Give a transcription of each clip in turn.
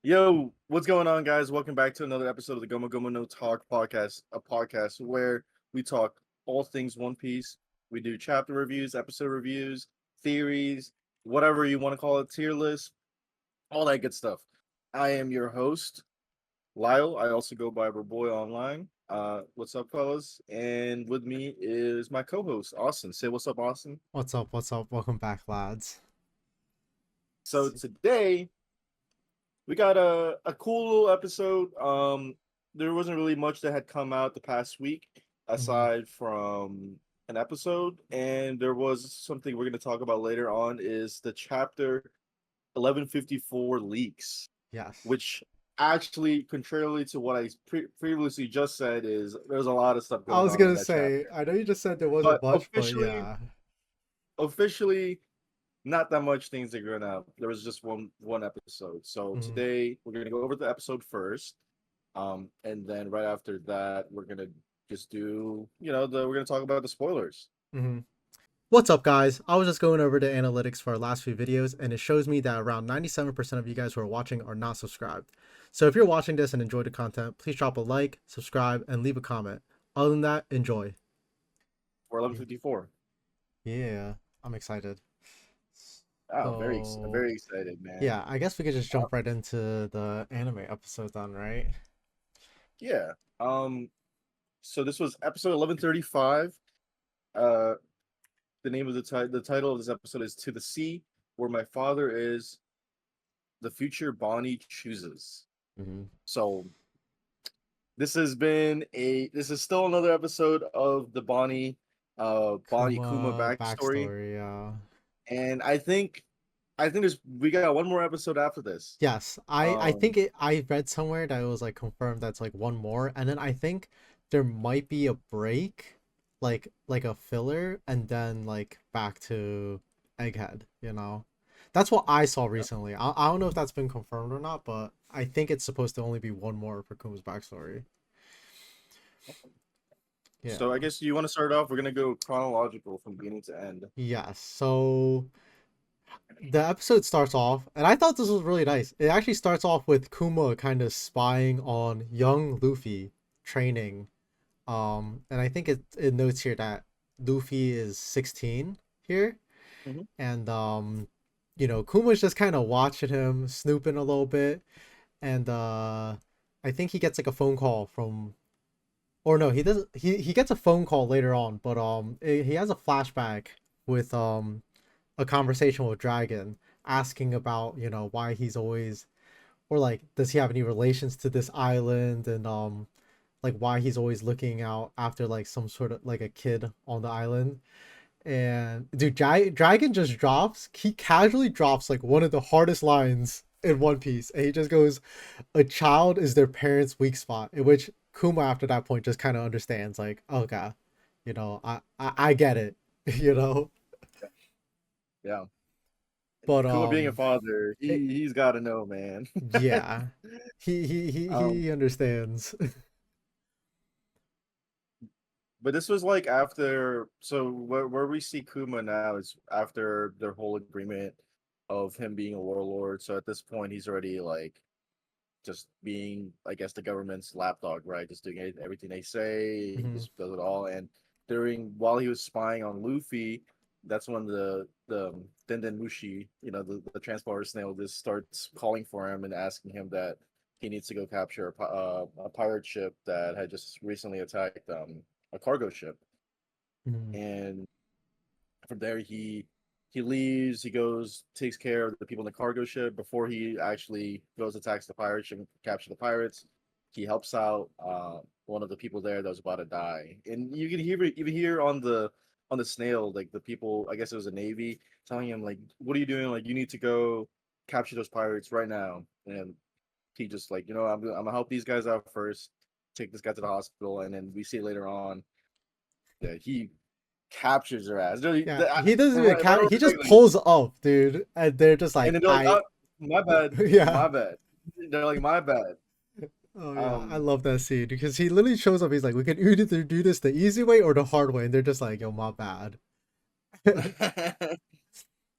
Yo, what's going on, guys? Welcome back to another episode of the Gomu Gomu No Talk podcast, a podcast where we talk all things One Piece. We do chapter reviews, episode reviews, theories, whatever you want to call it, tier list, all that good stuff. I am your host, Lyle. I also go by Boy Online. What's up, fellas? And with me is my co-host, Austin. Say what's up, Austin. What's up? What's up? Welcome back, lads. So today we got a cool little episode. There wasn't really much that had come out the past week Mhm. aside from an episode, and there was something we're going to talk about later on is the chapter 1154 leaks, Yes. which actually, contrarily to what I previously just said, is there's a lot of stuff I going was on in gonna that say, chapter. I know you just said there wasn't But much, but yeah. officially, not that much things are going up. There was just one episode. So Mhm. today we're gonna go over the episode first. And then right after that, we're gonna just do, we're gonna talk about the spoilers. Mhm. What's up, guys? I was just going over the analytics for our last few videos, and it shows me that around 97% of you guys who are watching are not subscribed. So if you're watching this and enjoy the content, please drop a like, subscribe, and leave a comment. Other than that, enjoy. For 1154. Yeah, I'm excited. Oh, So, very excited, man. yeah, I guess we could just jump right into the anime episode then, right? Yeah. Um. So this was episode 1135. Uh, the name of the title of this episode is "To the Sea, Where My Father Is." The future Bonnie chooses. Mm-hmm. So this is still another episode of the Bonnie Kuma Kuma backstory, backstory, and I think there's we got one more episode after this. yes, I Um, think I read somewhere that it was like confirmed that's like one more, and then I think there might be a break, like a filler, and then like back to Egghead. That's what I saw recently. I don't know if that's been confirmed or not, but I think it's supposed to only be one more for Kuma's backstory. so I Yeah. guess you want to start off. We're gonna go chronological from beginning to end. Yes. So the episode starts off, and I thought this was really nice. It actually starts off with Kuma kind of spying on young Luffy training. And I think it notes here that Luffy is 16 here, Mhm. and Kuma's just kind of watching him, snooping a little bit, and I think he gets like a phone call from, or no, he doesn't. He gets a phone call later on, but he has a flashback with a conversation with Dragon asking about, why he's always, or like, does he have any relations to this island, and like why he's always looking out after like some sort of like a kid on the island. And dude, Dragon just drops, he casually drops like one of the hardest lines in One Piece, and he just goes, a child is their parents' weak spot, in which Kuma after that point just kind of understands, like, okay, I get it. you know Yeah, but Kuma being a father, it, he's got to know, man. yeah, um, he understands. but this was like after. So where we see Kuma now is after their whole agreement of him being a warlord. So at this point, he's already like just being, I guess, the government's lapdog, right? Just doing everything they say. He Mhm. just does it all. And while he was spying on Luffy, that's when the Denden Mushi, the transporter snail, just starts calling for him and asking him that he needs to go capture a pirate ship that had just recently attacked a cargo ship. Mhm. And from there, he leaves. He goes, takes care of the people in the cargo ship before he actually goes attacks the pirate ship and capture the pirates. He helps out one of the people there that was about to die, and you can even hear on the snail, like the people. I guess it was a navy telling him like, "What are you doing? Like, you need to go capture those pirates right now." And he just like, I'm gonna help these guys out first. Take this guy to the hospital, and then we see later on that he captures her ass. Yeah, he doesn't even Right, right count. over He there, just like, pulls up, dude, and they're just and like, then they're like, I, "Oh, my bad, yeah. my bad." They're like, "My bad." Oh yeah, I Um, love that scene because he literally shows up. He's like, we can either do this the easy way or the hard way, and they're just like, yo, my bad.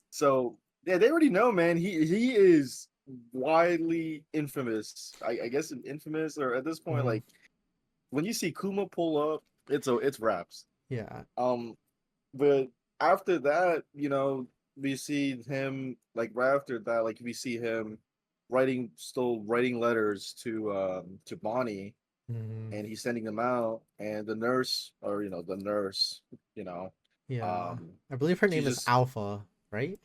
so yeah, they already know, man. He is widely infamous. I guess infamous, or at this point, Mhm. like when you see Kuma pull up, it's raps. Yeah. Um, but after that, we see him like right after that, like we see him still writing letters to Bonnie, Mhm. and he's sending them out, and the nurse, or the nurse, you know, Yeah. um, I believe her she name is just Alpha, right?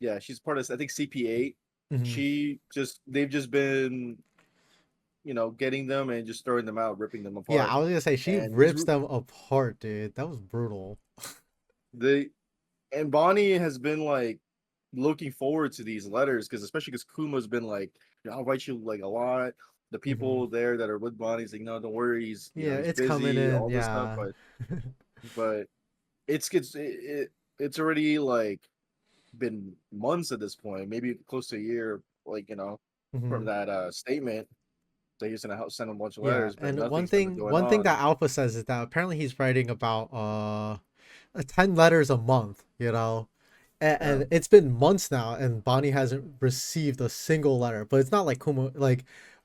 yeah, she's part of I think CP8. Mhm. They've just been getting them and just throwing them out, ripping them Yeah, apart, I was gonna say she and he's rips them apart, dude. That was brutal. the and Bonnie has been like looking forward to these letters because especially because Kuma's been like, I'll write you like a lot. The Mhm. people there that are with Bonnie's like, no, don't worry, he's Yeah, he's it's coming busy, in. all this stuff, Yeah. but it's already like been months at this point, maybe close to a year, like from Mhm. that statement that he's gonna help send a bunch of Yeah, letters, but and nothing's been going one thing on. that Alpha says is that apparently he's writing about 10 letters a month, you know. Yeah, And it's been months now and Bonnie hasn't received a single letter. But it's not like Kuma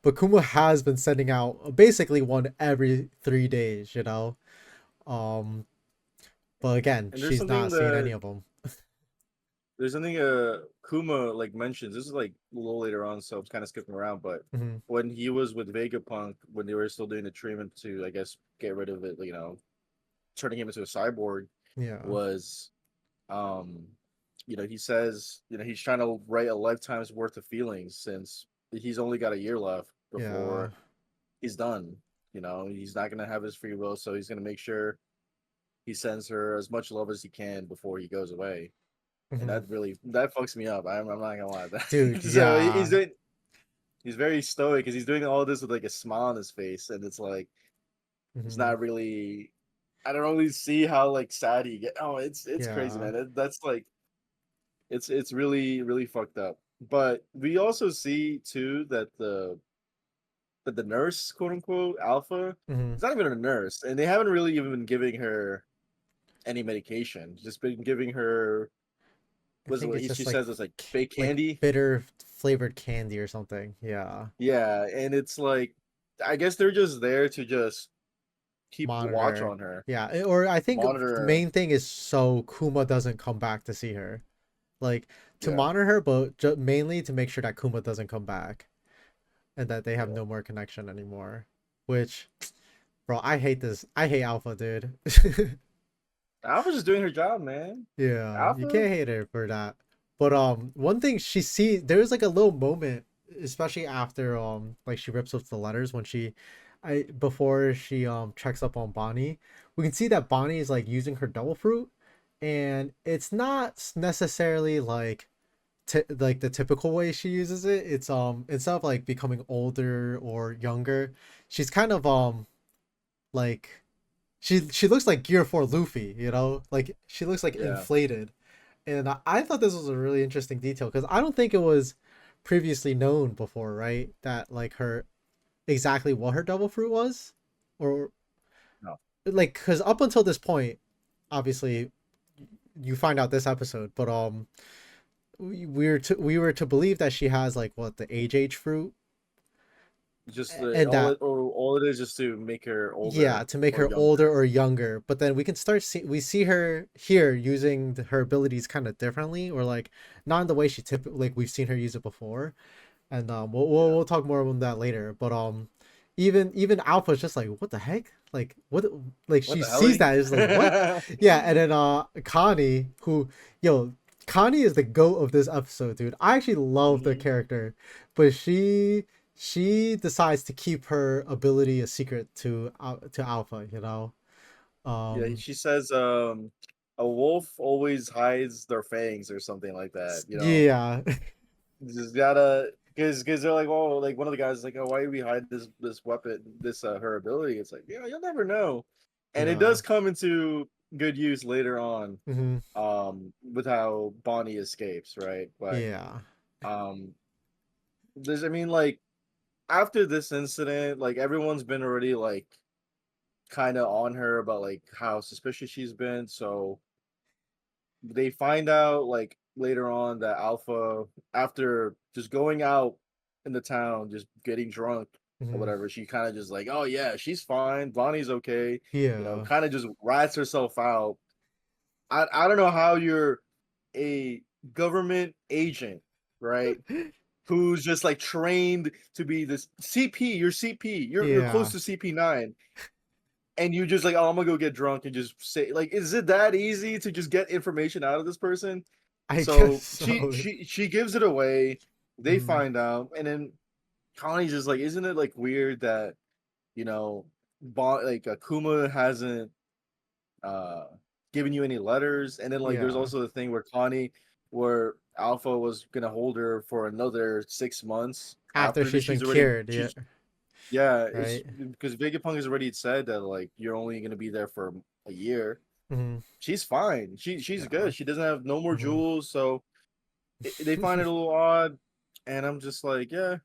but Kuma has been sending out basically one every 3 days, you know. Um but again, and she's not seeing any of them. there's something Kuma like mentions. This is like a little later on, so I'm kind of skipping around. But Mhm. when he was with Vegapunk, when they were still doing the treatment to, I guess, get rid of it, turning him into a cyborg, Yeah. was, um, he says, he's trying to write a lifetime's worth of feelings since he's only got a year left Yeah. before he's done. He's not gonna have his free will, so he's gonna make sure he sends her as much love as he can before he goes away, and Mhm. that fucks me up. I'm not gonna lie. Dude, So yeah. he's very stoic because he's doing all this with like a smile on his face, and it's like it's Mhm. not really. I don't really see how like sad he get. Oh, it's crazy, Yeah. man. That's like it's really really fucked up. But we also see too that the nurse, quote unquote, Alpha, Mhm. is not even a nurse, and they haven't really even been giving her any medication. Just been giving her I was think what it's just she says it's like fake like candy. bitter flavored candy or something. Yeah. Yeah, and it's like I guess they're just there to just keep watch Monitor. on her, Yeah, or I think monitor the her. main thing is so Kuma doesn't come back to see her. Like to Yeah, monitor her, but mainly to make sure that Kuma doesn't come back and that they have yeah. no more connection anymore. Which, bro, I hate this. I hate Alpha, dude. Alpha's just doing her job, man. Yeah, you Alpha, can't hate her for that. But one thing she sees, there's like a little moment, especially after like she rips up the letters when I before she checks up on Bonnie, we can see that Bonnie is like using her devil fruit, and it's not necessarily like like the typical way she uses it. It's instead of like becoming older or younger, she's kind of like she looks like Gear 4 Luffy, you know? Like she looks like yeah. inflated. And I thought this was a really interesting detail because I don't think it was previously known before, right? That like her exactly what her devil fruit was, or No, like because up until this point, obviously you find out this episode, but we were to believe that she has like what the age fruit, just and that all it is just to make her yeah, older to make or her older younger. or younger. But then we can we see her here using her abilities kind of differently, or like not in the way she typically like we've seen her use it before. And Yeah. we'll talk more about that later. But even Alpha's just like what the heck, like what, like What she the sees that is like what, hell? yeah. And then Connie, who yo Connie is the goat of this episode, dude. I actually love the Mhm. character, but she decides to keep her ability a secret to Alpha, you know. Yeah, Um, she says a wolf always hides their fangs or something like that. yeah, You just gotta because they're like, oh, like one of the guys is like, oh, why do we hide this weapon, this her ability? It's like, yeah, you'll never know. And it yeah, does come into good use later on, hmm, with how Bonnie escapes, right? But yeah, um I mean, like after this incident, like everyone's been already like kind of on her about like how suspicious she's been. So they find out like later on that Alpha, after just going out in the town, just getting drunk or Mhm. whatever, she kind of just like, oh yeah, she's fine. Bonnie's okay. Yeah. Kind of just rats herself out. I don't know how you're a government agent, right? Who's just like trained to be this CP, you're CP, you're close Yeah. to CP9, and you just like, oh, I'm gonna go get drunk and just say, like, is it that easy to just get information out of this person? I guess So she so. she she gives it away. They Mhm. find out, and then Connie's just like, isn't it like weird that you know, Akuma hasn't uh given you any letters, and then like there's Yeah. also the thing where Alpha was gonna hold her for another 6 months After after that she's been she's already cured, yeah. she's yeah, it's Right. because Vegapunk has already said that like you're only gonna be there for a year. Mhm. She's fine. She's Yeah. good. She doesn't have no more Mhm. jewels, so they find it a little odd, and I'm just like, yeah.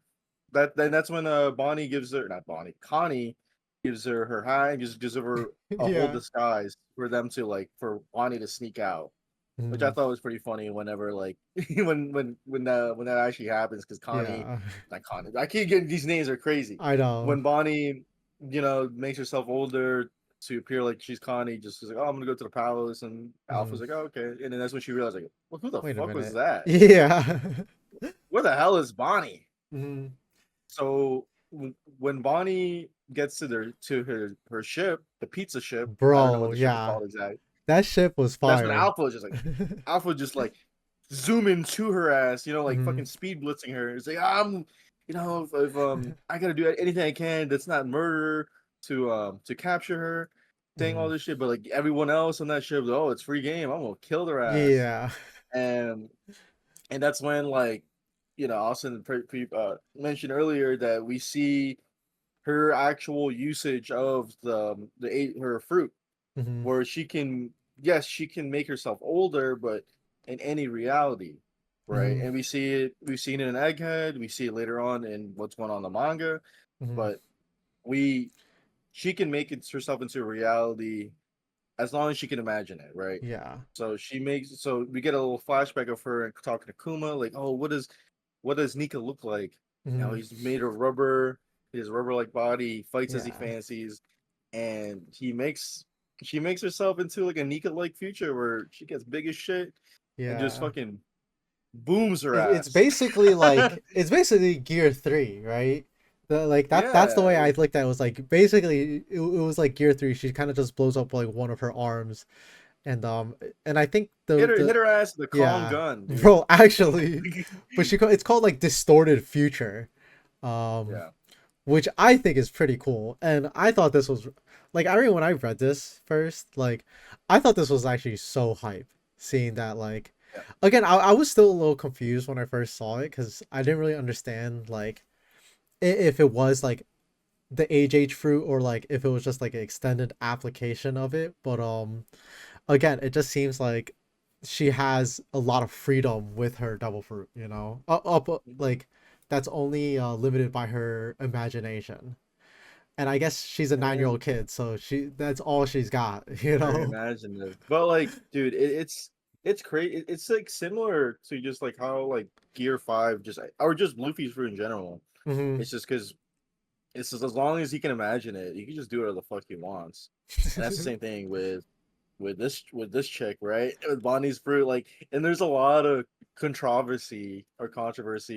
That's when Bonnie gives her not Bonnie Connie gives her her high, just gives her a whole Yeah. disguise for them to like for Bonnie to sneak out, which I Mhm. thought was pretty funny. Whenever like when that actually happens, because Connie, Yeah. not Connie, I keep getting these names are crazy. I know. When Bonnie, makes herself older to appear like she's Connie, just is like, oh, I'm gonna go to the palace, and Mhm. Alpha's like, oh, okay, and then that's when she realized like, well, who the Wait a fuck was minute. that? Yeah. Where the hell is Bonnie? Mhm. So when Bonnie gets to her ship, the pizza ship, I don't know what Bro, the ship is yeah. called exactly. That ship was That's when fire. Alpha just like zooming to her ass, like Mhm. fucking speed blitzing her. It's like I'm, if I gotta do anything I can that's not murder to capture her, saying all Mhm. this shit. But like everyone else on that ship, oh, it's free game. I'm gonna kill their ass. Yeah. And that's when like Austin mentioned earlier that we see her actual usage of her fruit, Mhm. where yes, she can make herself older, but in any reality, right? Mhm. And we've seen it in Egghead, we see it later on in what's going on in the manga, Mhm. but we she can make herself into a reality as long as she can imagine it, right? Yeah. So we get a little flashback of her talking to Kuma, like, oh, what does Nika look like? Mhm. He's made of rubber, his rubber like body, he fights as he Yeah. fancies, and she makes herself into like a Nika like future where she gets big as shit and just Yeah. fucking booms her It's ass. basically like it's basically Gear 3, right? That's the Yeah, way I looked at it. Was like basically it was like Gear 3. She kind of just blows up like one of her arms, and I think hit the her ass with a calm yeah, gun, dude. bro, actually, but it's called like Distorted Future, um Yeah, which I think is pretty cool. And I thought this was like, I remember when I read this first, like I thought this was actually so hype. Seeing that, like, yeah. again, I was still a little confused when I first saw it because I didn't really understand like if it was like the age fruit or like if it was just like an extended application of it. But again, it just seems like she has a lot of freedom with her devil fruit. Up like that's only limited by her imagination. And I guess she's a 9 year And old kid, so that's all she's got. very imaginative. But like, dude, it's crazy. It's like similar to just like how like Gear 5 just or just Luffy's fruit in general. Hmm. It's just because it's just as long as he can imagine it, he can just do whatever the fuck he wants. And that's the same thing with this chick, right? With Bonnie's fruit, like, and there's a lot of controversy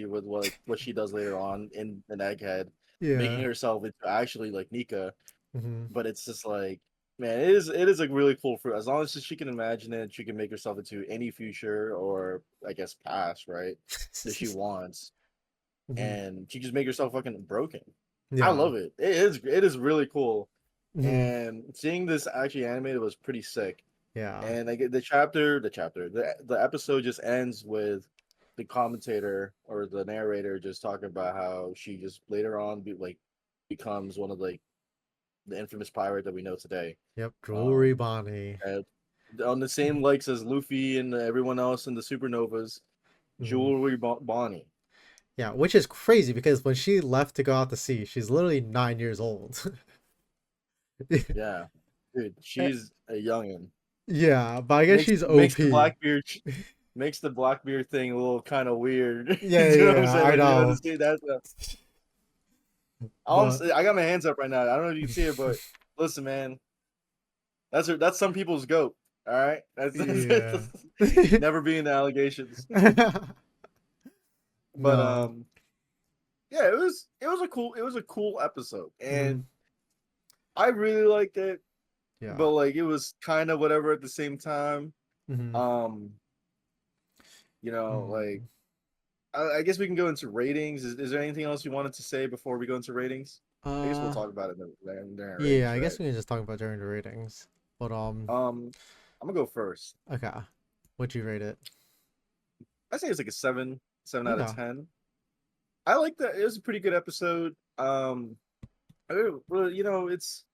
with what she does later on in Egghead, making Yeah. herself into actually like Nika. Hmm. But it's just like, man, it is like really cool fruit. As long as she can imagine it, she can make herself into any future or I guess past, right? That she wants, Hmm. and she just make herself fucking broken. I Yeah. love it. It is really cool, Hmm. and seeing this actually animated was pretty sick. Yeah. And I get the episode just ends with the commentator or the narrator just talking about how she just later on becomes one of like the infamous pirate that we know today. Yep. Jewelry Um, Bonnie. and on the same likes as Luffy and everyone else in the supernovas, Hmm. Bonnie. Yeah, which is crazy because when she left to go out to sea, she's literally 9 years old. Yeah, dude, she's a youngin. Yeah, but I guess Makes she's makes the OP. Blackbeard. makes the Blackbeard thing a little kind of weird. Yeah, You know what I'm yeah, saying? I Like, you know, know. this game, that's But I got my hands up right now. I don't know if you can see it, but listen, man, that's some people's goat. All right, yeah. never being the allegations. But No. yeah, it was a cool episode, and Mhm. I really liked it. Yeah. But like, it was kind of whatever at the same time. Mhm. Um, like Mm. I guess we can go into ratings. Is there anything else you wanted to say before we go into ratings? I guess we'll Uh, talk about it during our yeah, ratings, I right? guess we can just talk about during the ratings. But I'm gonna go first. okay. What'd you rate it? I say it's like a 7 out of Okay. 10. I like that. It was a pretty good episode. Well, it's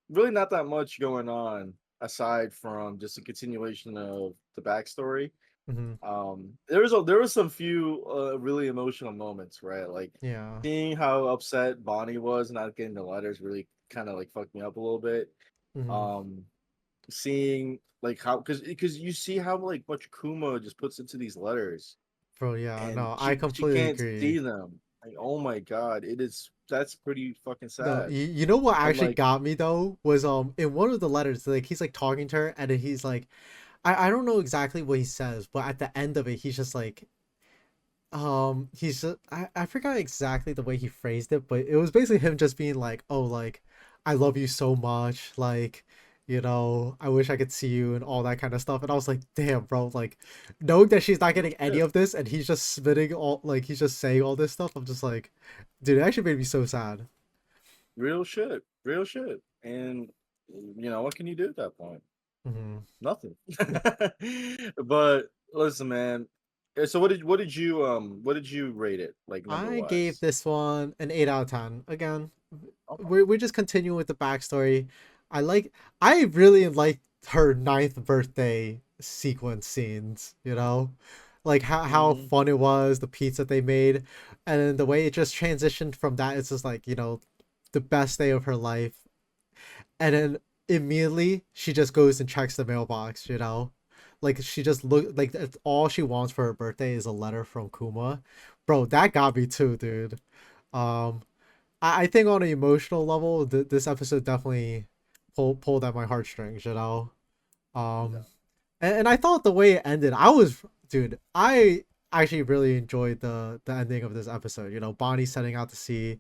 really not that much going on aside from just a continuation of the backstory. Mhm. There was some few really emotional moments, right? Like Yeah. seeing how upset Bonnie was not getting the letters really kind of like fucked me up a little bit. Mhm. Um, Seeing like how because you see how like much Kuma just puts into these letters, Bro, yeah, and no, I she completely can't agree. see them. Like, oh my god, that's pretty fucking No, sad. you know what And actually like, got me though was in one of the letters, like he's like talking to her and then he's like I don't know exactly what he says, but at the end of it he's just like he's just, I forgot exactly the way he phrased it, but it was basically him just being like, oh, like I love you so much, like, I wish I could see you and all that kind of stuff. And I was like, damn, bro, like knowing that she's not real getting any shit, of this and he's just spitting all, like he's just saying all this stuff. I'm just like, dude, it actually made me so sad. real shit. And what can you do at that point? Hmm. Nothing. But listen, man. So what did you rate it like number I gave wise? this one an 8 out of 10. Again, Okay. we're just continuing with the backstory. I really liked her ninth birthday sequence scenes, like how Hmm. fun it was, the pizza they made, and then the way it just transitioned from that. It's just like, the best day of her life. And then immediately she just goes and checks the mailbox, like she just look like that's all she wants for her birthday is a letter from Kuma. Bro, that got me too, dude. um I think on an emotional level, this episode definitely pulled at my heartstrings, um Yeah. and I thought the way it ended, dude, I actually really enjoyed the ending of this episode. Bonnie setting out to sea,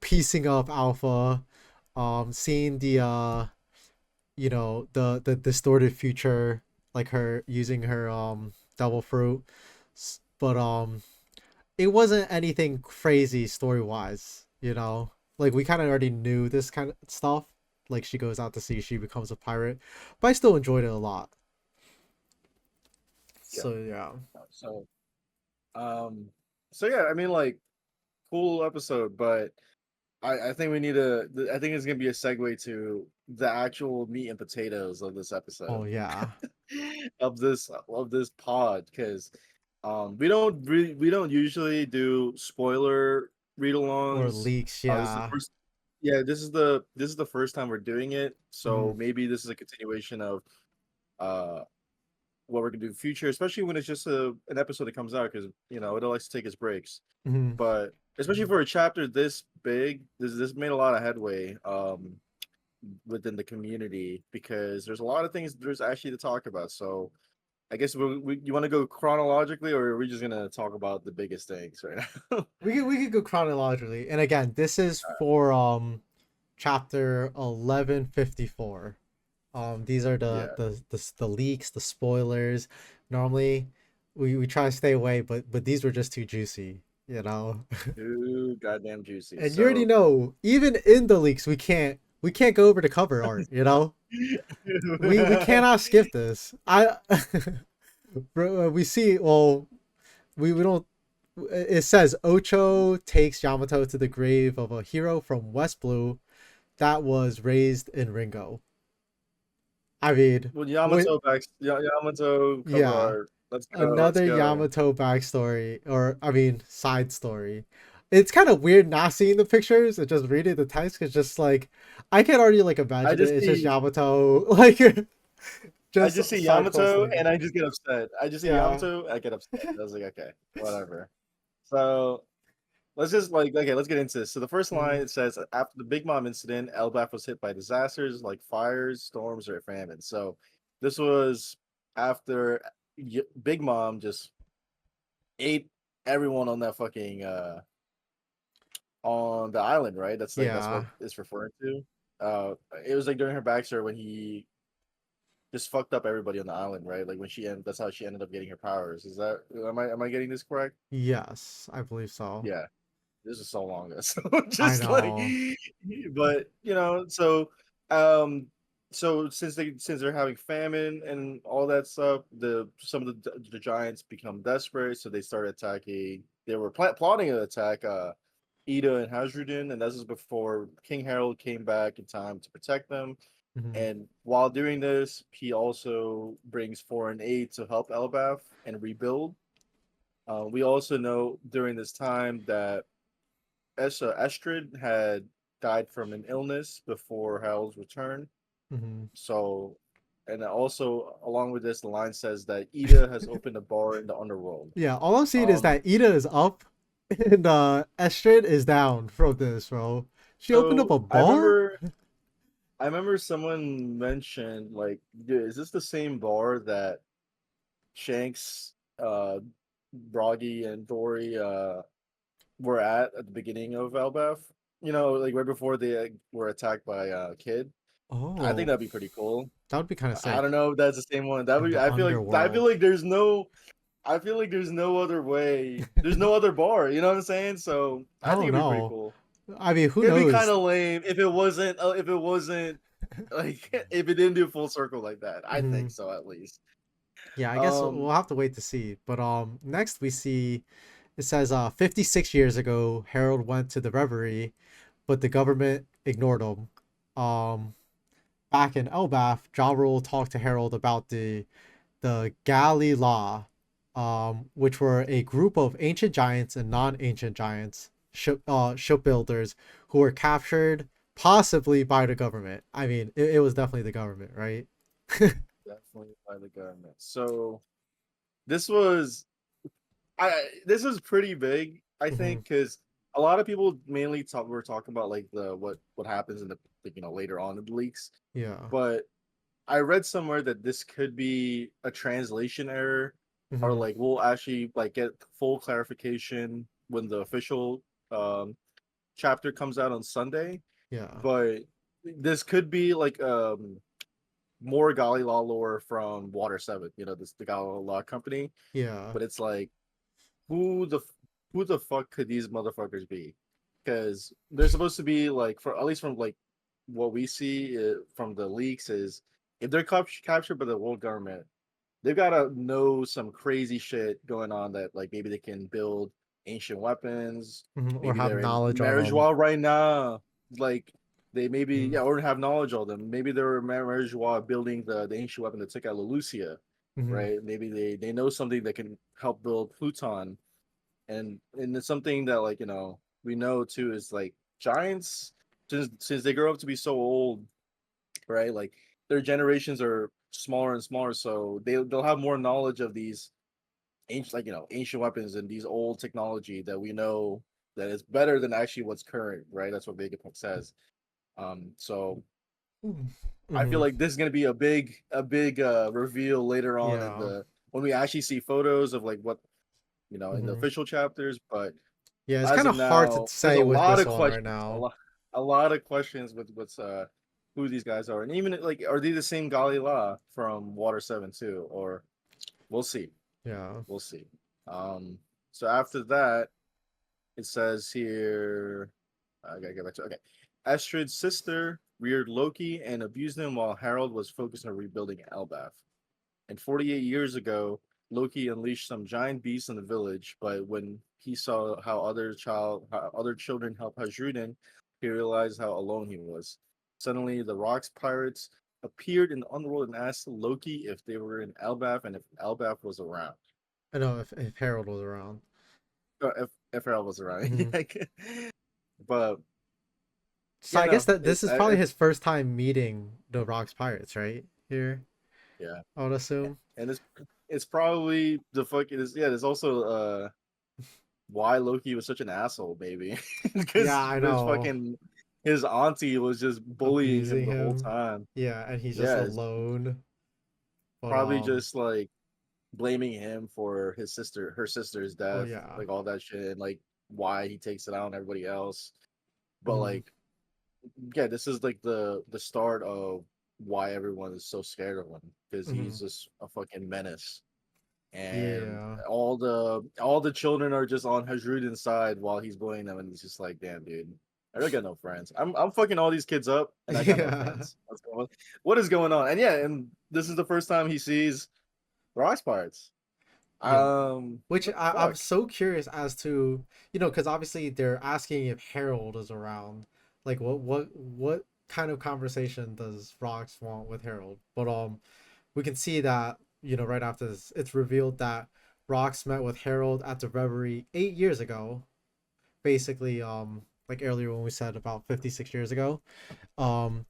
piecing up Alpha, seeing the distorted future, like her using her devil fruit. But it wasn't anything crazy story wise, like we kind of already knew this kind of stuff, like she goes out to sea, she becomes a pirate, but I still enjoyed it a lot. Yeah. So yeah. So um yeah, I mean, like, cool episode, but I think we need I think it's gonna be a segue to the actual meat and potatoes of this Oh episode. yeah. Of this pod, because we don't usually do spoiler read Or alongs. leaks, This is the yeah. first this is the first time we're doing it, Mm-hmm. so maybe this is a continuation of uh what we're gonna do in the future, especially when it's just an episode that comes out, because it likes to take its breaks. Mm-hmm. But especially for a chapter this big, this made a lot of headway within the community, because there's a lot of things there's actually to talk about. So I guess you want to go chronologically, or are we just gonna talk about the biggest things right now? We could go chronologically, and again, this is for chapter 1154. These are Yeah. the leaks, the spoilers. Normally, we try to stay away, but these were just too juicy, Too goddamn juicy. And you already So know, even in the leaks, we can't go over the cover art. We cannot skip this. We see, well, we don't. It says Ocho takes Yamato to the grave of a hero from West Blue that was raised in Ringo. I mean, well, what? Yamato cover Yeah, art. Let's go. Let's another go. Yamato backstory, or I mean, side story. It's kind of weird not seeing the pictures and just reading the text. It's just like I can already like I imagine it. just It's just see Yamato, like I Just just see side Yamato hustling. and I just get upset. I just see Yeah. Yamato, I get upset. I was like, okay, whatever. So let's just like okay, let's get into this. So the first line Mhm. it says after the Big Mom incident, Elbaf was hit by disasters like fires, storms, or famine. So this was after Big Mom just ate everyone on that fucking on the island, right? That's what Yeah. it's referring to. It was like during her backstory when he just fucked up everybody on the island, right? Like when that's how she ended up getting her powers. Is that am I getting this correct? Yes, I believe so. Yeah. This is so long ago. So I just like know. but um so since they're having famine and all that stuff, some of the giants become desperate, so they start attacking. They were plotting an attack Ida and Hasrudin, and this is before King Harold came back in time to protect them. Mhm. And while doing this, he also brings foreign aid to help Elbaf and rebuild. We also know during this time that Estrid had died from an illness before Harold's return. Mhm. So, and also along with this, the line says that Ida has opened a bar in the underworld. Yeah, all I'm seeing is Um, that Ida is up and Estrid is down from this, bro. She opened up so a bar? I remember someone mentioned like, dude, is this the same bar that Shanks, Broggy, and Dory were at the beginning of Elbaf? You know, like right before they were attacked by Kid. I think Oh, that'd be pretty cool. that would be kind of I sick. don't know if that's the same one. That In would the I feel underworld. like I feel like there's no other way. There's no other bar. You know what I'm saying? So I I think don't it'd be pretty know. cool. I mean, who It'd be kind knows? of lame if it wasn't like if it didn't do full circle like that. I Hmm. think so at least. Yeah, I guess we'll Um, have to wait to see. But next we see it says 56 years ago Harold went to the reverie, but the government ignored him. Um Back in Elbaf, Ja Rule talked to Harold about the Gali La, which were a group of ancient giants and non-ancient giants, shipbuilders who were captured possibly by the government. I mean, it was definitely the government, right? definitely by the government. So this was this was pretty big, I Hmm. think, because a lot of people mainly were talking about like the what happens in the like, later on in the leaks. Yeah. But I read somewhere that this could be a translation error, or Hmm. like we'll actually like get full clarification when the official um chapter comes out on Sunday. Yeah. But this could be like more Gali Law lore from Water 7, this the Gali Law company. Yeah. But it's like who the who the fuck could these motherfuckers be? Because they're supposed to be like, for at least from like what we see from the leaks, is if they're captured by the world government, they've got to know some crazy shit going on, that like maybe they can build ancient weapons, Hmm. Or maybe have they're in knowledge on them. Marijois right now, like they maybe, Hmm. yeah, or have knowledge of them. Maybe they're in Marijois building the ancient weapon that took out Lelucia, Hmm. right? Maybe they know something that can help build Pluton. And it's something that, like, we know too, is like giants, since they grow up to be so old, right? Like their generations are smaller and smaller, so they'll have more knowledge of these ancient, like, ancient weapons and these old technology that we know that is better than actually what's current, right? That's what Vegapunk says. So I feel Hmm. like this is gonna be a big reveal later on in Yeah. the when we actually see photos of like what, in the Hmm. official chapters. But Yeah, it's as kind of of hard to now, there's a say with lot this of one right questions, now. a lot of questions with who these guys are, and even like, are they the same Gali La from Water 7 too, or we'll see, Yeah. we'll see. So after that, it says here, I gotta get back to, okay. Astrid's sister reared Loki and abused him while Harold was focused on rebuilding Elbaf. And 48 years ago, Loki unleashed some giant beasts in the village, but when he saw how other children helped Hajrudin, he realized how alone he was. Suddenly, the Rocks pirates appeared in the underworld and asked Loki if they were in Elbaf and if Elbaf was around. I know if Harold was around. If Harold was around. Hmm. But So yeah, I guess no, that this is probably his first time meeting the Rocks pirates, right? Here. Yeah, I would assume. and it's probably the fucking yeah. There's also why Loki was such an asshole, maybe, Yeah, because I his know. fucking his auntie was just bullying him Abusing the whole him. time. Yeah, and he's just Yeah, it's alone. But probably just like blaming him for her sister's oh death, yeah. like all that shit, and like why he takes it out on everybody else. But Mm, like, yeah, this is like the start of why everyone is so scared of him because mm, he's just a fucking menace, and yeah. all the children are just on Hajrudin's side while he's bullying them, and he's just like, damn, dude. I don't got no friends. I'm fucking all these kids up, and I got no Yeah. friends. What is going on? And yeah, and this is the first time he sees Rock's parts. Yeah. Which What the I'm fuck? so curious as to, because obviously they're asking if Harold is around. Like what kind of conversation does Rox want with Harold? But we can see that, right after this, it's revealed that Rox met with Harold at the Reverie 8 years ago. Basically, like earlier when we said about 56 years ago. Um,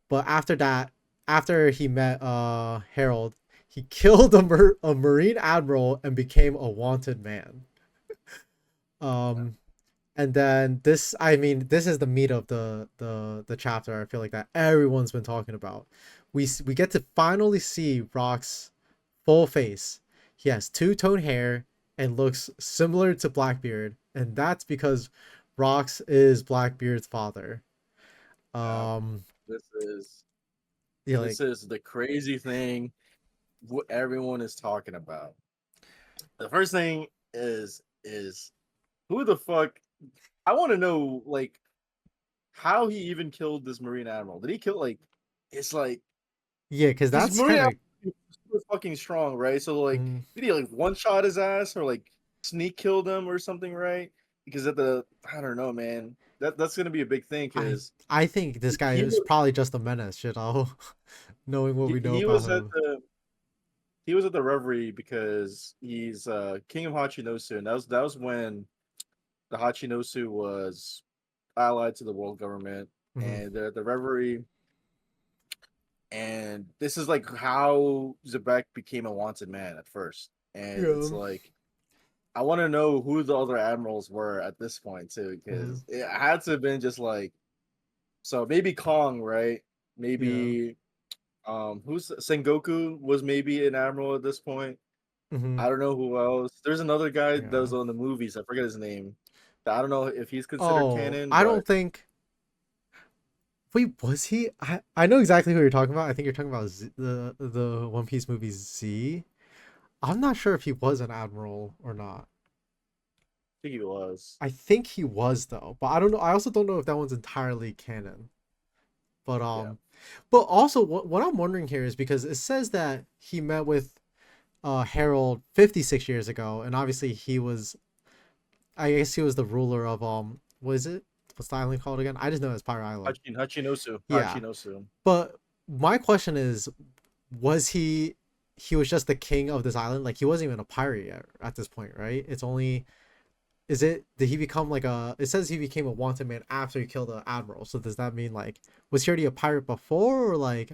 but after that, after he met Harold, he killed a Marine admiral and became a wanted man. Um, and then this, I mean, this is the meat of the chapter. I feel like that everyone's been talking about. We get to finally see Rock's full face. He has two-tone hair and looks similar to Blackbeard, and that's because Rox is Blackbeard's father. Yeah, Um, this is yeah, this like is the crazy thing what everyone is talking about. The first thing is who the fuck I want to know like how he even killed this Marine admiral. Did he kill like it's like yeah, because because that's Marine kind of. admiral is super fucking strong, right? So like did he like one shot his ass or like sneak killed him or something, right? Because at the I don't know, man. That's gonna be a big thing I because I think this guy he is was probably just a menace, knowing what we know he about was at him. the Reverie because he's king of Hachinosu, and that was when the Hachinosu was allied to the world government, Hmm. and the Reverie, and this is like how Zebek became a wanted man at first, and it's Yeah. like I want to know who the other admirals were at this point too, Hmm. because it had to have been just like so maybe Kong, right? Yeah. Maybe who's Sengoku was maybe an admiral at this point. Hmm. I don't know who else. There's another guy that Yeah. was on the movies. I forget his name. I don't know if he's considered Oh, canon, I but don't think. Wait, was he? I know exactly who you're talking about. I think you're talking about the One Piece movie Z. I'm not sure if he was an admiral or not. I think he was. I think he was though, but I don't know. I also don't know if that one's entirely canon. But Yeah. also what I'm wondering here is because it says that he met with Harold 56 years ago, and obviously he was, I guess he was the ruler of what is it? What's the island called again? I just know it's Pirate Island. Hachinosu. Yeah, Hachinosu. but my question is, was he was just the king of this island? Like he wasn't even a pirate yet at this point, right? It's only is it did he become like a? It says he became a wanted man after he killed the admiral. So does that mean like was he already a pirate before, or like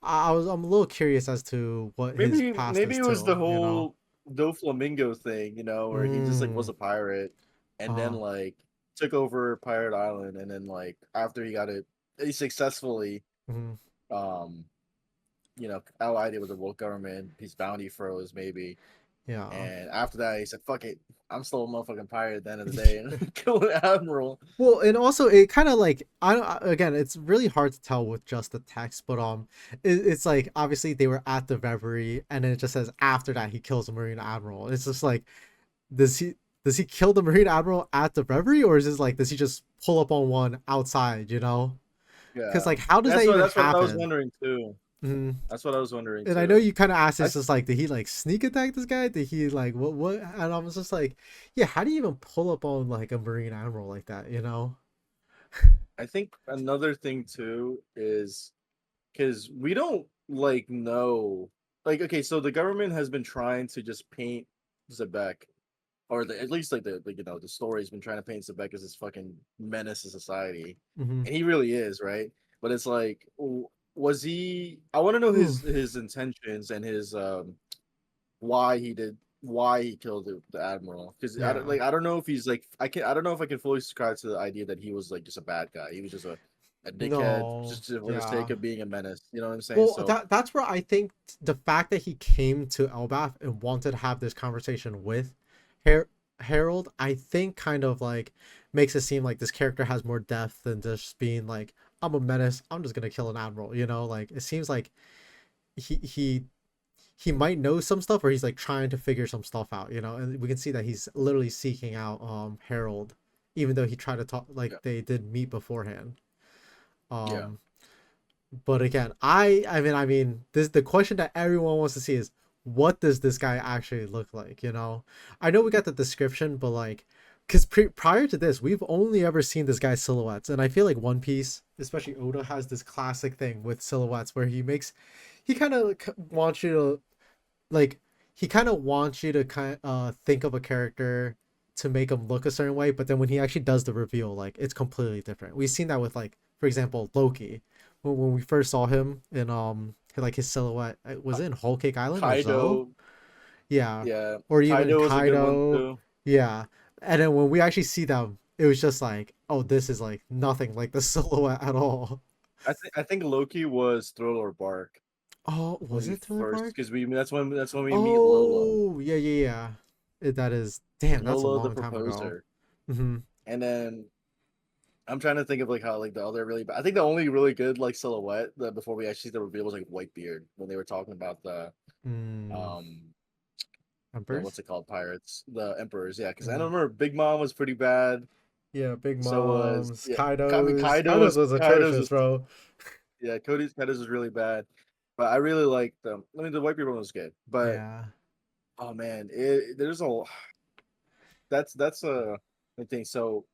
I'm a little curious as to what his past Maybe is it was the too. whole Doflamingo thing, where he just like was Mm, a pirate and then uh, like took over Pirate Island and then like after he got it he successfully mm, um allied it with the world government, his bounty froze maybe. yeah. And after that, he said, "Fuck it, I'm still a motherfucking pirate." At the end of the day, and kill an admiral. Well, and also it kind of like I don't again, it's really hard to tell with just the text, but it's like obviously they were at the Reverie, and then it just says after that he kills a Marine admiral. It's just like does he does he kill the Marine admiral at the Reverie, or is this like does he just pull up on one outside? Because Yeah, like how does that even that's what I was happen? wondering too. Hmm. That's what I was wondering And I know too. you kind of asked, I it's just like, did he like sneak attack this guy? Did he like what? And I was just like, yeah, how do you even pull up on like a Marine admiral like that? I think another thing too is because we don't like know like okay, so the government has been trying to just paint Zebek or at least like the story's been trying to paint Zebek as this fucking menace to society, Hmm. and he really is, right? But it's like was he? I want to know Ooh, his intentions and his why he did why he killed the admiral. Because yeah. I don't know if he's like I don't know if I can fully subscribe to the idea that he was like just a bad guy. He was just a dickhead No, just for the sake yeah. of being a menace. You know what I'm saying? Well, So that's where I think the fact that he came to Elbath and wanted to have this conversation with Har- Harold, I think kind of like makes it seem like this character has more depth than just being like, I'm a menace, I'm just gonna kill an admiral, you know? Like it seems like he he he might know some stuff or he's like trying to figure some stuff out, you know? And we can see that he's literally seeking out Harold, even though he tried to talk like yeah, they did meet beforehand. yeah, Um but again, I mean, this the question that everyone wants to see is what does this guy actually look like? You know, I know we got the description, but like, because prior to this, we've only ever seen this guy's silhouettes, and I feel like One Piece, especially Oda, has this classic thing with silhouettes where he kind of wants you to like, he kind of wants you to think of a character to make him look a certain way, but then when he actually does the reveal, like it's completely different. We've seen that with like, for example, Loki when we first saw him in like his silhouette was it in Whole Cake Island or Zo? Kaido. Yeah, Yeah, or even in Kaido was a good one Kaido. too. Yeah, and then when we actually see them, it was just like, oh, this is like nothing like the silhouette at all. I think Loki was Thriller Bark Oh, when was we it Thriller first Bark? because that's when we meet Lola. Oh, yeah, yeah, yeah. That is damn. That's a Lola the long time ago. proposer. Hmm. And then I'm trying to think of like how like the other really bad. I think the only really good like silhouette that before we actually see the reveal was like Whitebeard when they were talking about Mm, um the Emperors? what's it called pirates the emperors, yeah, because I Hmm. remember Big Mom was pretty bad. Yeah, Big So was Moms, yeah. I mean Kaido's was Kaido's atrocious, was bro. yeah, Kaido's was really bad, but I really liked them. I mean the Whitebeard one was good, but Yeah. oh man, there's a that's a thing. So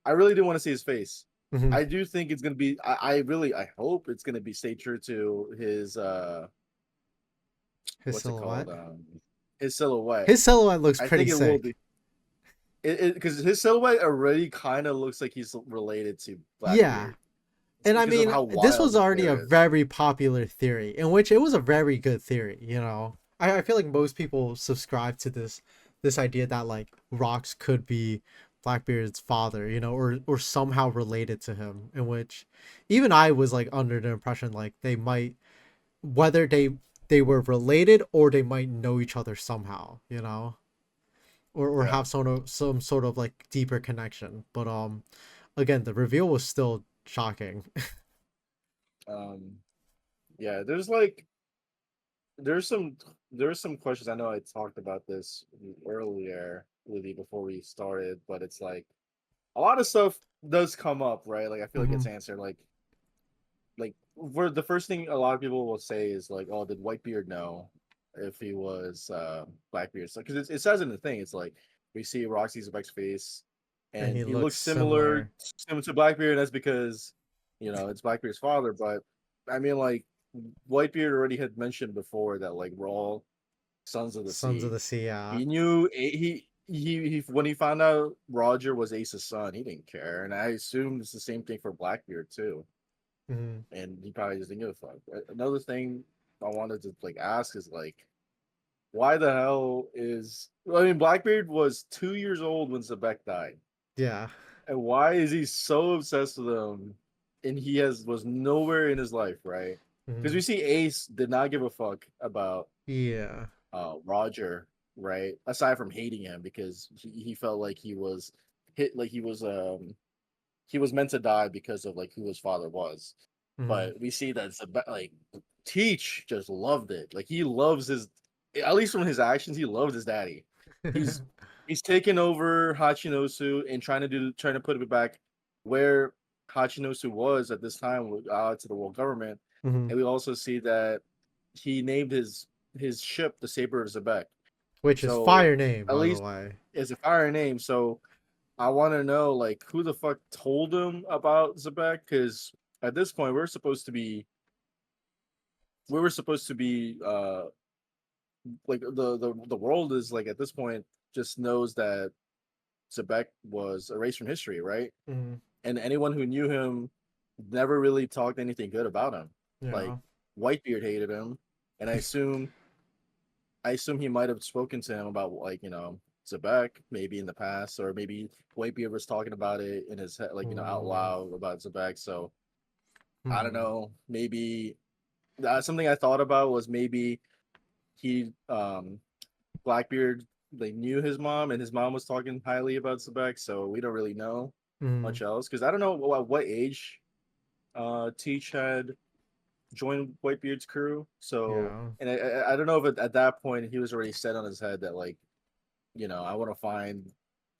I really do want to see his face. Hmm. I do think it's gonna be. I really I hope it's gonna be stay true to his His what's it called silhouette. his silhouette. His silhouette looks I pretty think it will sick. be it because his silhouette already kind of looks like he's related to Yeah. Blackbeard. It's And I because of mean, how this was wild his already a hair is. very popular theory, in which it was a very good theory, you know. I feel like most people subscribe to this idea that like Rocks could be Blackbeard's father, you know, or somehow related to him, in which even I was like under the impression like they might whether they were related or they might know each other somehow, you know, or Yeah. have some sort of like deeper connection. But again, the reveal was still shocking. Um. Yeah. There's there's some questions. I know I talked about this earlier, Lily, before we started, but it's like a lot of stuff does come up, right? Like I feel like Hmm. it's answered. Like where the first thing a lot of people will say is like, "Oh, did Whitebeard know if he was Blackbeard?" So because it says in the thing, it's like we see Roxy's face, And and he he looks looks similar similar. similar to Blackbeard. That's because it's Blackbeard's father. But I mean, like Whitebeard already had mentioned before that like we're all sons of the Sons of sea. the Sea. Yeah. He knew he when he found out Roger was Ace's son, he didn't care, and I assume it's the same thing for Blackbeard too. Hmm. And he probably just didn't give a fuck. Another thing I wanted to like ask is like, why the hell is I mean Blackbeard was 2 years old when Zebek died, Yeah. and why is he so obsessed with him? And he was nowhere in his life, right? Because Hmm. we see Ace did not give a fuck about Yeah. Roger, right? Aside from hating him because he felt like he was hit, like he was meant to die because of like who his father was. Hmm. But we see that like Teach just loved it. Like he loves his, at least from his actions, he loves his daddy. He's he's taken over Hachinosu and trying to put it back where Hachinosu was at this time to the world government. Hmm. And we also see that he named his ship the Saber of Zebek. Which is So fire name, at by the least way. it's a fire name. So I want to know like who the fuck told him about Zebek because at this point we were supposed to be like the world is like at this point just knows that Zebek was erased from history, right? Hmm. And anyone who knew him never really talked anything good about him. Like Yeah. Whitebeard hated him, and I assume he might have spoken to him about like Zebek maybe in the past, or maybe Whitebeard was talking about it in his head, like out Mm, loud about Zebek. So I don't hmm. know. Maybe something I thought about was maybe he Blackbeard like knew his mom, and his mom was talking highly about Zebek. So we don't really know Mm, much else because I don't know what age Teach had joined Whitebeard's crew. So, yeah. and I don't know if at that point he was already set on his head that like, I want to find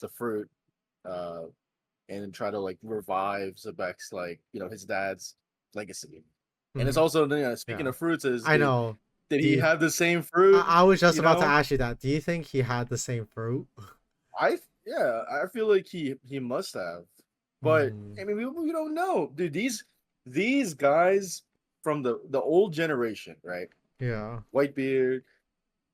the fruit, uh, and try to like revive Zebek's like, his dad's legacy. And it's Hmm. also, speaking Yeah. of fruits, is I know. did Do he you, have the same fruit? I was just You about to know, ask you that. Do you think he had the same fruit? yeah, I feel like he must have, but Mm, I mean we don't know, dude. These guys from the old generation, right? yeah. Whitebeard,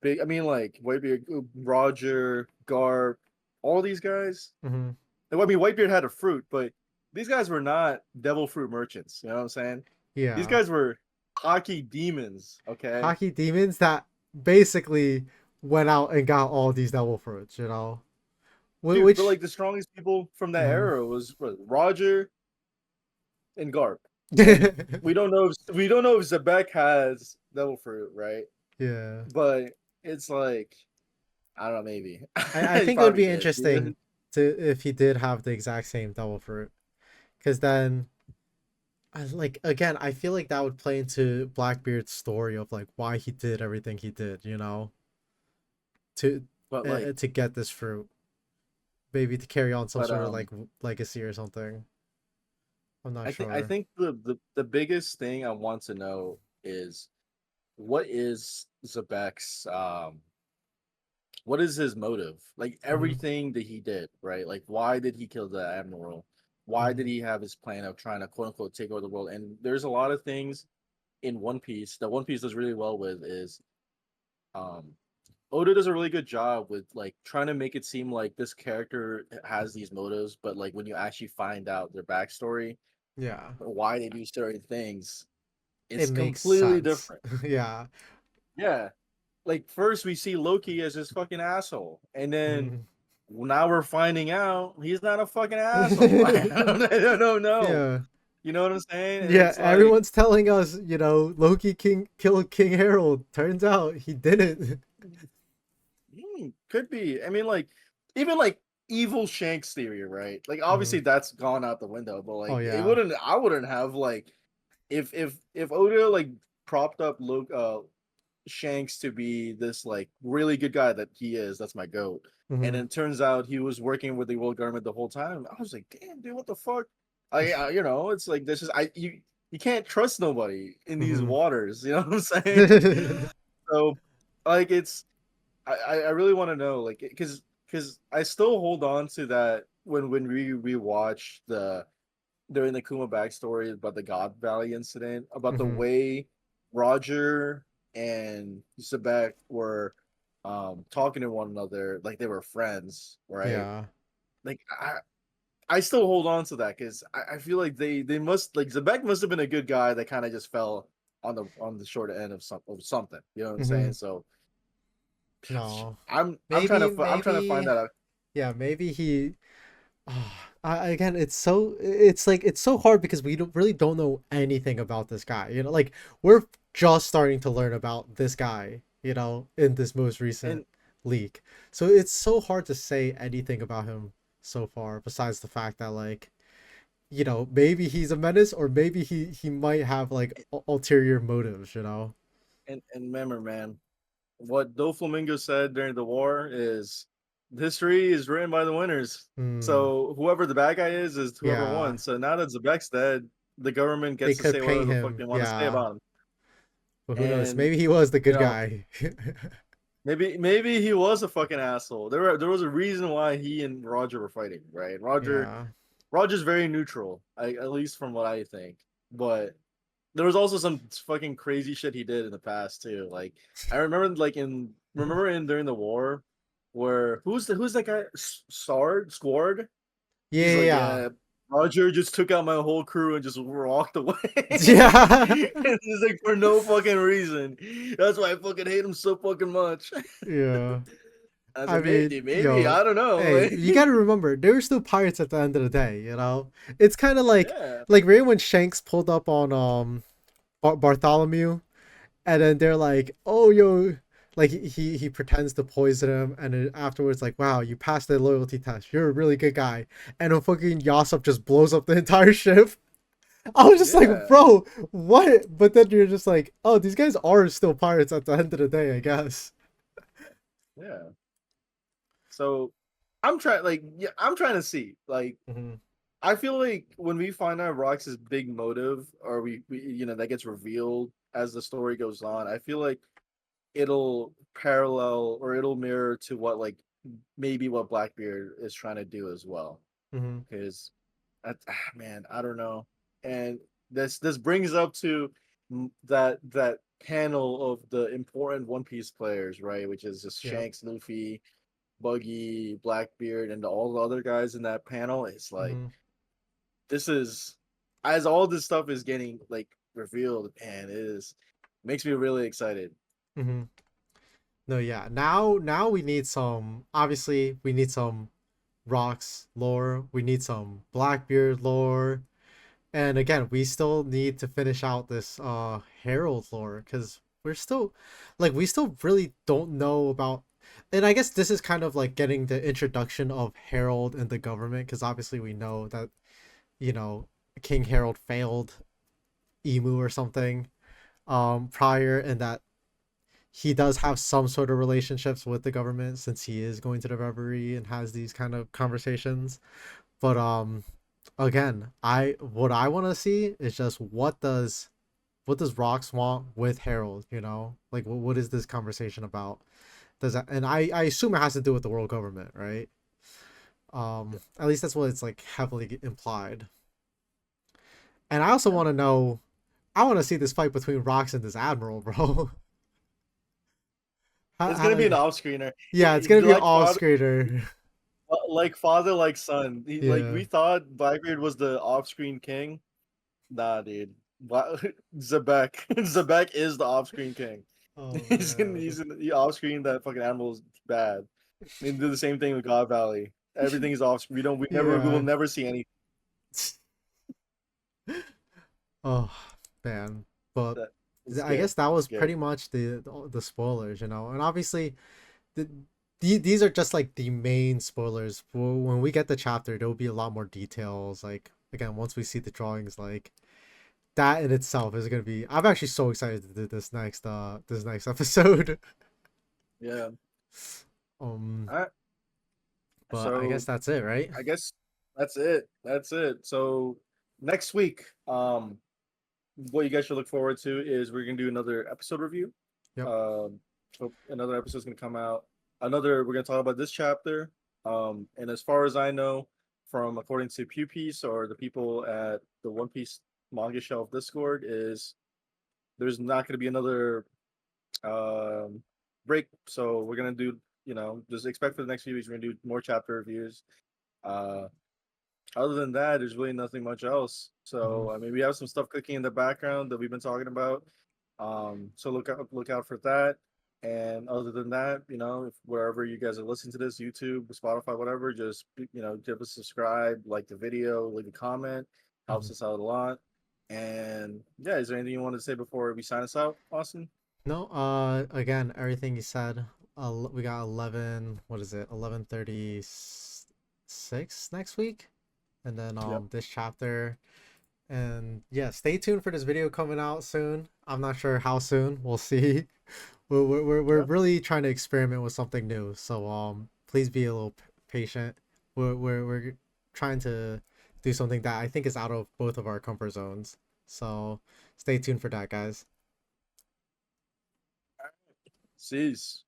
big. I mean, like Whitebeard, Roger, Garp, all these guys. Hmm. I mean, Whitebeard had a fruit, but these guys were not devil fruit merchants. You know what I'm saying? These Yeah. guys were hockey demons. Okay, Hockey demons that basically went out and got all these devil fruits, you know? dude. But Which. like the strongest people from that Mhm. era was Roger and Garp, and we don't know if Zebek has devil fruit, right? Yeah. But it's like I don't know, maybe I he think it would probably be did. interesting to if he did have the exact same devil fruit. Because then like again, I feel like that would play into Blackbeard's story of like why he did everything he did, you know, to But like, to get this fruit, maybe to carry on some but sort of like legacy or something. I'm not I sure. think the biggest thing I want to know is what is Zebek's what is his motive? Like Hmm. everything that he did, right? Like why did he kill the admiral? Why did Hmm. he have his plan of trying to quote unquote take over the world? And there's a lot of things in One Piece that One Piece does really well with is um Oda does a really good job with like trying to make it seem like this character has these motives, but like when you actually find out their backstory, Yeah, why they do certain things, it it's makes completely sense. different. Yeah. Yeah. Like first we see Loki as this fucking asshole, and then Mhm. now we're finding out he's not a fucking asshole. I don't know. Yeah. You know what I'm saying? And Yeah, it's like, everyone's telling us, you know, Loki King killed King Harold. Turns out he didn't. could be. I mean, like even like evil Shanks theory, right? Like Hmm. obviously that's gone out the window, but Oh like it yeah. wouldn't. I wouldn't have like if Oda like propped up Shanks to be this like really good guy that he is. That's my goat. And Hmm. then turns out he was working with the world government the whole time. I was like, damn, dude, what the fuck? It's like this is you can't trust nobody in these Hmm. waters. You know what I'm saying? So, like, I really want to know, like, because I still hold on to that when we rewatch the during the Kuma backstory about the God Valley incident, about the Hmm. way Roger and Sebek were talking to one another like they were friends, right? Yeah. Like I still hold on to that because I feel like they must like Zebek must have been a good guy that kind of just fell on the short end of something. You know what I'm Hmm. saying? So No. I'm trying to find Maybe that out. yeah, maybe he again, it's like it's so hard because we don't know anything about this guy. You know, like we're just starting to learn about this guy, you know, in this most recent And leak. So it's so hard to say anything about him so far besides the fact that like, you know, maybe he's a menace or maybe he might have like ulterior motives, you know. and remember, man, what Doflamingo said during the war is history is written by the winners. Hmm. So whoever the bad guy is whoever Yeah. won. So now that Zebek's dead, the government They gets to could say paint whatever the fuck him. they want to say Yeah. about him. But who knows? And Maybe he was the you good know, guy. maybe he was a fucking asshole. There was a reason why he and Roger were fighting, right? Yeah. Roger's very neutral, at least from what I think. But there was also some fucking crazy shit he did in the past too. Like I remember, like in during the war, where who's that guy? Squard. Yeah, He's yeah, like, yeah. yeah, Roger just took out my whole crew and just walked away. Yeah. It's like for no fucking reason. That's why I fucking hate him so fucking much. Yeah. I I said, mean, maybe, yo, I don't know. hey, Like, you gotta remember, they were still pirates at the end of the day, you know? It's kind of yeah, like right when Shanks pulled up on Bartholomew, and then they're like, "Oh, yo," like he pretends to poison him, and then afterwards, like, "Wow, you passed the loyalty test. You're a really good guy." And then fucking Yasop just blows up the entire ship. I was just like, yeah, "Bro, what?" But then you're just like, "Oh, these guys are still pirates at the end of the day, I guess." yeah. So I'm trying to see. Like, Mm-hmm. I feel like when we find out Rox's big motive, or that gets revealed as the story goes on, I feel like it'll parallel or it'll mirror to what like maybe what Blackbeard is trying to do as well. Mm-hmm. Because man, I don't know. And this brings up to that panel of the important One Piece players, right? Which is just Yep. Shanks, Luffy, Buggy, Blackbeard, and all the other guys in that panel. It's like Mm-hmm. this is as all this stuff is getting like revealed, and it is makes me really excited. Mm-hmm. No, yeah. Now we need some. Obviously, we need some Rocks lore. We need some Blackbeard lore. And again, we still need to finish out this Herald lore because we still really don't know about. And I guess this is kind of like getting the introduction of Herald and the government because obviously we know that you know King Harold failed Emu or something prior, and that he does have some sort of relationships with the government since he is going to the reverie and has these kind of conversations. But again, I what I want to see is just what does Rox want with Harold, you know? Like what is this conversation about? Does that, and I assume it has to do with the world government, right? At least that's what it's like heavily implied. And I also Yeah. want to know, I want to see this fight between Rox and this admiral, bro. It's gonna be an Like, off screener. yeah, it's gonna be an Like off father, screener. like son. Like Yeah. we thought Blackbeard was the off screen king. Nah, dude. Zebek. Zebek is the off screen king. Oh He's man. in the off screen. That fucking animal is bad. They do the same thing with God Valley. Everything is off screen. We will Yeah. never see any Oh man. But that. It's I good. guess that It's was good. pretty much the spoilers, you know. And obviously, the, these are just like the main spoilers. When we get the chapter, there will be a lot more details. Like again, once we see the drawings, like that in itself is gonna be. I'm actually so excited to do this next episode. Yeah. um, All right. but I guess So that's it, right? I guess that's it. That's it. So next week, what you guys should look forward to is we're gonna do another episode review. Yep. So another episode's gonna come out. We're gonna talk about this chapter. And as far as I know, from according to Pew Piece or the people at the One Piece Manga Shelf Discord, is there's not gonna be another break. So we're gonna do, just expect for the next few weeks we're gonna do more chapter reviews. Uh, Other than that, there's really nothing much else. Mm-hmm. So I mean, we have some stuff cooking in the background that we've been talking about. So look out for that. And other than that, if wherever you guys are listening to this, YouTube, Spotify, whatever, just give us a subscribe, like the video, leave a comment, Mm-hmm. helps us out a lot. And yeah, is there anything you want to say before we sign us out, Austin? No. Again, everything you said. We got 11. What is it? 11:36 next week, and then Yep. this chapter. And yeah, stay tuned for this video coming out soon. I'm not sure how soon. We'll see. We're Yeah. really trying to experiment with something new. So please be a little patient. We're trying to do something that I think is out of both of our comfort zones. So stay tuned for that, guys. Cease.